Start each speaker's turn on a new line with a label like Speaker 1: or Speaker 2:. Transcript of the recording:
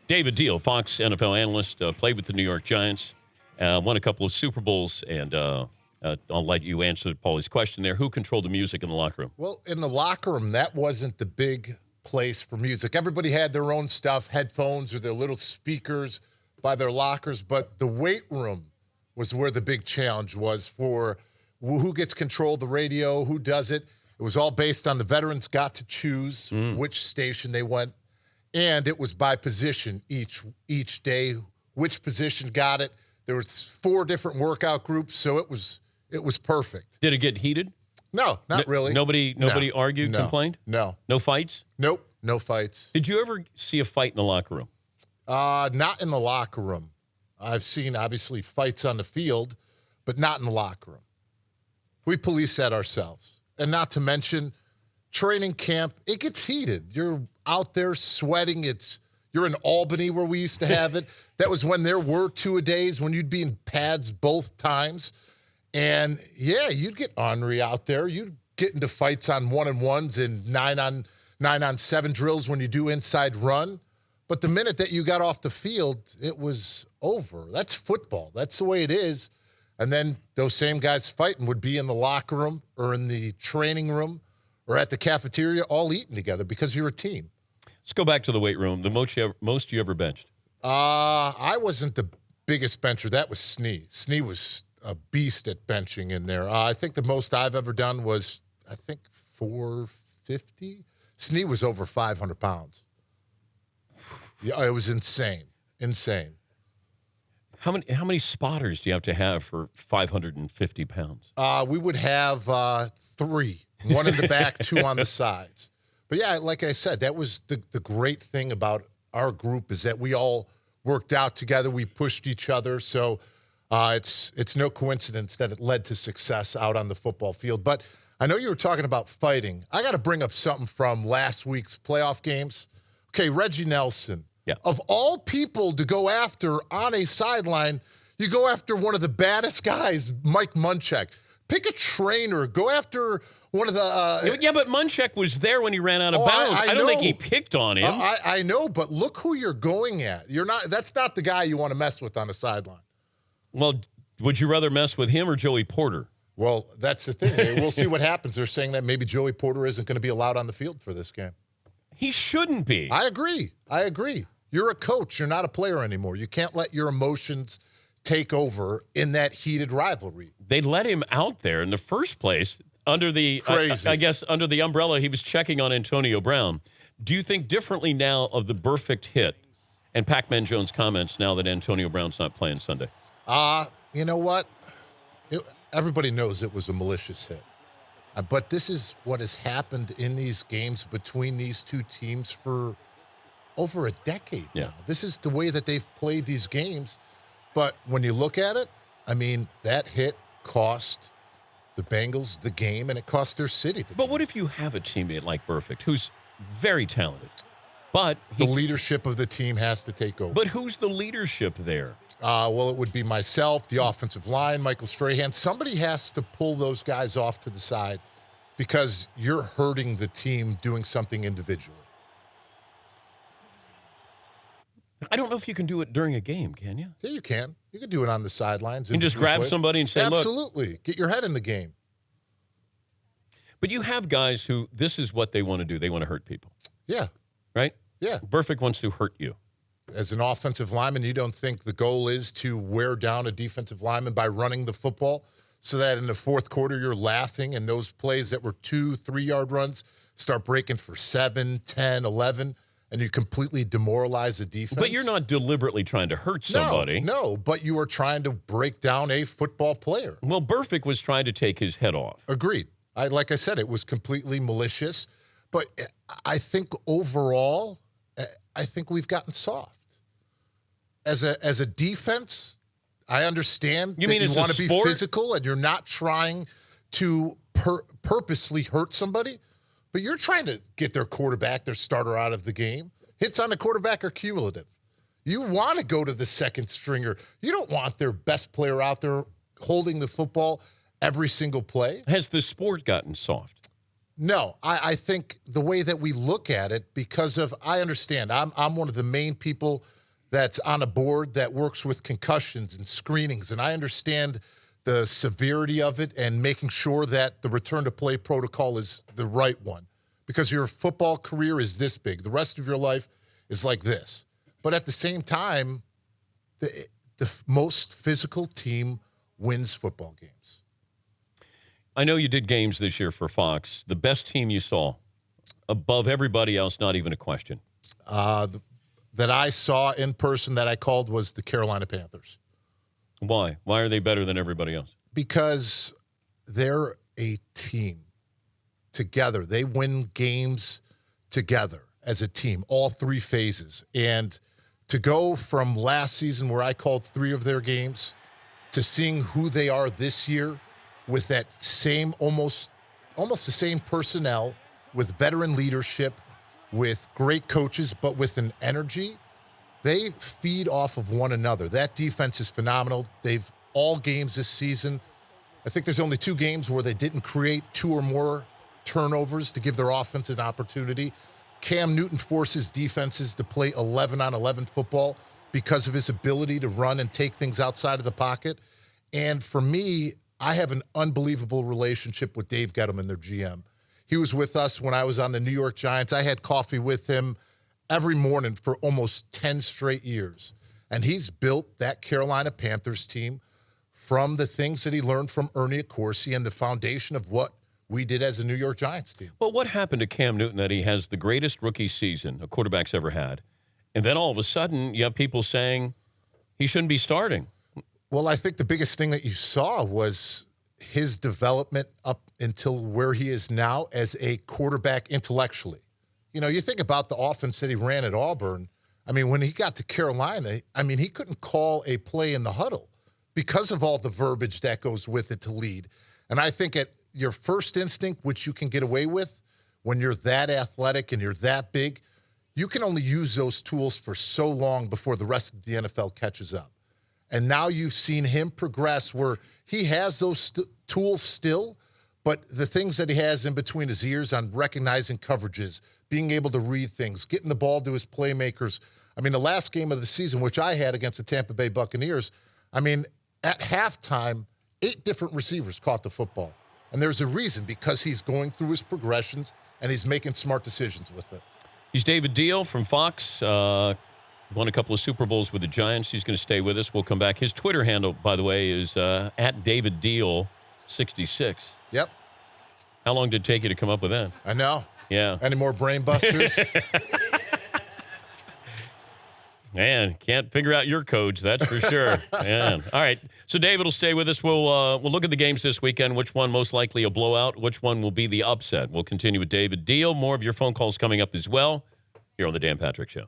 Speaker 1: David Diehl, Fox NFL analyst, played with the New York Giants, won a couple of Super Bowls, and I'll let you answer Paulie's question there. Who controlled the music in the locker room?
Speaker 2: Well, in the locker room, that wasn't the big place for music. Everybody had their own stuff, headphones or their little speakers by their lockers, but the weight room was where the big challenge was for who gets control of the radio, who does it. It was all based on the veterans got to choose which station they went, and it was by position each day, which position got it. There was 4 different workout groups, so it was perfect.
Speaker 1: Did it get heated?
Speaker 2: No, not really.
Speaker 1: Nobody argued,
Speaker 2: No.
Speaker 1: complained?
Speaker 2: No.
Speaker 1: No fights?
Speaker 2: Nope, no fights.
Speaker 1: Did you ever see a fight in the locker room?
Speaker 2: Not in the locker room. I've seen, obviously, fights on the field, but not in the locker room. We police that ourselves. And not to mention, training camp, it gets heated. You're out there sweating. You're in Albany where we used to have it. That was when there were 2-a-days, when you'd be in pads both times. And, yeah, you'd get ornery out there. You'd get into fights on 1-on-1s and 9-on-7 drills when you do inside run. But the minute that you got off the field, it was over. That's football. That's the way it is. And then those same guys fighting would be in the locker room or in the training room or at the cafeteria all eating together because you're a team.
Speaker 1: Let's go back to the weight room. The most you ever benched?
Speaker 2: I wasn't the biggest bencher. That was Snee. Snee was a beast at benching in there. I think the most I've ever done was, 450. Snee was over 500 pounds. Yeah, it was insane.
Speaker 1: How many spotters do you have to have for 550 pounds?
Speaker 2: We would have 3, 1 in the back, 2 on the sides. But yeah, like I said, that was the great thing about our group is that we all worked out together. We pushed each other. So it's no coincidence that it led to success out on the football field. But I know you were talking about fighting. I got to bring up something from last week's playoff games. Okay, Reggie Nelson.
Speaker 1: Yeah.
Speaker 2: Of all people to go after on a sideline, you go after one of the baddest guys, Mike Munchak. Pick a trainer. Go after one of the
Speaker 1: yeah, but Munchak was there when he ran out of bounds. I don't think he picked on him.
Speaker 2: I know, but look who you're going at. That's not the guy you want to mess with on the sideline.
Speaker 1: Well, would you rather mess with him or Joey Porter?
Speaker 2: Well, that's the thing. We'll see what happens. They're saying that maybe Joey Porter isn't going to be allowed on the field for this game.
Speaker 1: He shouldn't be.
Speaker 2: I agree. You're a coach. You're not a player anymore. You can't let your emotions take over in that heated rivalry.
Speaker 1: They let him out there in the first place under the, I guess, under the umbrella he was checking on Antonio Brown. Do you think differently now of the perfect hit and Pac-Man Jones' comments now that Antonio Brown's not playing Sunday?
Speaker 2: You know what? Everybody knows it was a malicious hit. But this is what has happened in these games between these two teams for over a decade now. This is the way that they've played these games. But when you look at it, I mean, that hit cost the Bengals the game, and it cost their city the game.
Speaker 1: What if you have a teammate like Burfict, who's very talented, but
Speaker 2: the leadership of the team has to take over?
Speaker 1: But who's the leadership there?
Speaker 2: Well, it would be myself, the offensive line, Michael Strahan. Somebody has to pull those guys off to the side because you're hurting the team doing something individually.
Speaker 1: I don't know if you can do it during a game, can you?
Speaker 2: Yeah, you can. You can do it on the sidelines.
Speaker 1: You can just grab somebody and say,
Speaker 2: absolutely.
Speaker 1: Look.
Speaker 2: Get your head in the game.
Speaker 1: But you have guys who, this is what they want to do. They want to hurt people.
Speaker 2: Yeah.
Speaker 1: Right?
Speaker 2: Yeah.
Speaker 1: Burfict wants to hurt you.
Speaker 2: As an offensive lineman, you don't think the goal is to wear down a defensive lineman by running the football so that in the fourth quarter you're laughing and those plays that were 2-3 yard runs start breaking for 7, 10, 11, and you completely demoralize the defense.
Speaker 1: But you're not deliberately trying to hurt somebody.
Speaker 2: No, but you are trying to break down a football player.
Speaker 1: Well, Burfict was trying to take his head off.
Speaker 2: Agreed. Like I said, it was completely malicious. But I think overall, I think we've gotten soft. As a defense, I understand you want to be physical and you're not trying to purposely hurt somebody, but you're trying to get their quarterback, their starter out of the game. Hits on the quarterback are cumulative. You want to go to the second stringer. You don't want their best player out there holding the football every single play.
Speaker 1: Has the sport gotten soft?
Speaker 2: No, I think the way that we look at it, because of, I understand, I'm one of the main people that's on a board that works with concussions and screenings, and I understand the severity of it and making sure that the return-to-play protocol is the right one, because your football career is this big. The rest of your life is like this. But at the same time, the most physical team wins football games.
Speaker 1: I know you did games this year for Fox. The best team you saw, above everybody else, not even a question.
Speaker 2: That I saw in person that I called was the Carolina Panthers.
Speaker 1: Why? Why are they better than everybody else?
Speaker 2: Because they're a team together. They win games together as a team, all three phases. And to go from last season where I called 3 of their games to seeing who they are this year with that same, almost the same personnel, with veteran leadership, with great coaches, but with an energy, they feed off of one another. That defense is phenomenal. They've all games this season. I think there's only 2 games where they didn't create 2 or more turnovers to give their offense an opportunity. Cam Newton forces defenses to play 11-on-11 football because of his ability to run and take things outside of the pocket. And for me, I have an unbelievable relationship with Dave Gettleman, their GM. He was with us when I was on the New York Giants. I had coffee with him every morning for almost 10 straight years. And he's built that Carolina Panthers team from the things that he learned from Ernie Accorsi and the foundation of what we did as a New York Giants team.
Speaker 1: Well, what happened to Cam Newton that he has the greatest rookie season a quarterback's ever had, and then all of a sudden you have people saying he shouldn't be starting?
Speaker 2: Well, I think the biggest thing that you saw was his development up until where he is now as a quarterback intellectually. You know, you think about the offense that he ran at Auburn. I mean, when he got to Carolina, I mean, he couldn't call a play in the huddle because of all the verbiage that goes with it to lead. And I think at your first instinct, which you can get away with when you're that athletic and you're that big, you can only use those tools for so long before the rest of the NFL catches up. And now you've seen him progress where he has those tools still, but the things that he has in between his ears on recognizing coverages, being able to read things, getting the ball to his playmakers. I mean, the last game of the season, which I had against the Tampa Bay Buccaneers, I mean, at halftime, 8 different receivers caught the football. And there's a reason, because he's going through his progressions and he's making smart decisions with it.
Speaker 1: He's David Diehl from Fox. Won a couple of Super Bowls with the Giants. He's going to stay with us. We'll come back. His Twitter handle, by the way, is at David Diehl 66.
Speaker 2: Yep.
Speaker 1: How long did it take you to come up with that?
Speaker 2: I know.
Speaker 1: Yeah.
Speaker 2: Any more brain busters?
Speaker 1: Man, can't figure out your codes, that's for sure. Man. All right. So David will stay with us. We'll look at the games this weekend, which one most likely a blowout, which one will be the upset. We'll continue with David Diehl. More of your phone calls coming up as well here on the Dan Patrick Show.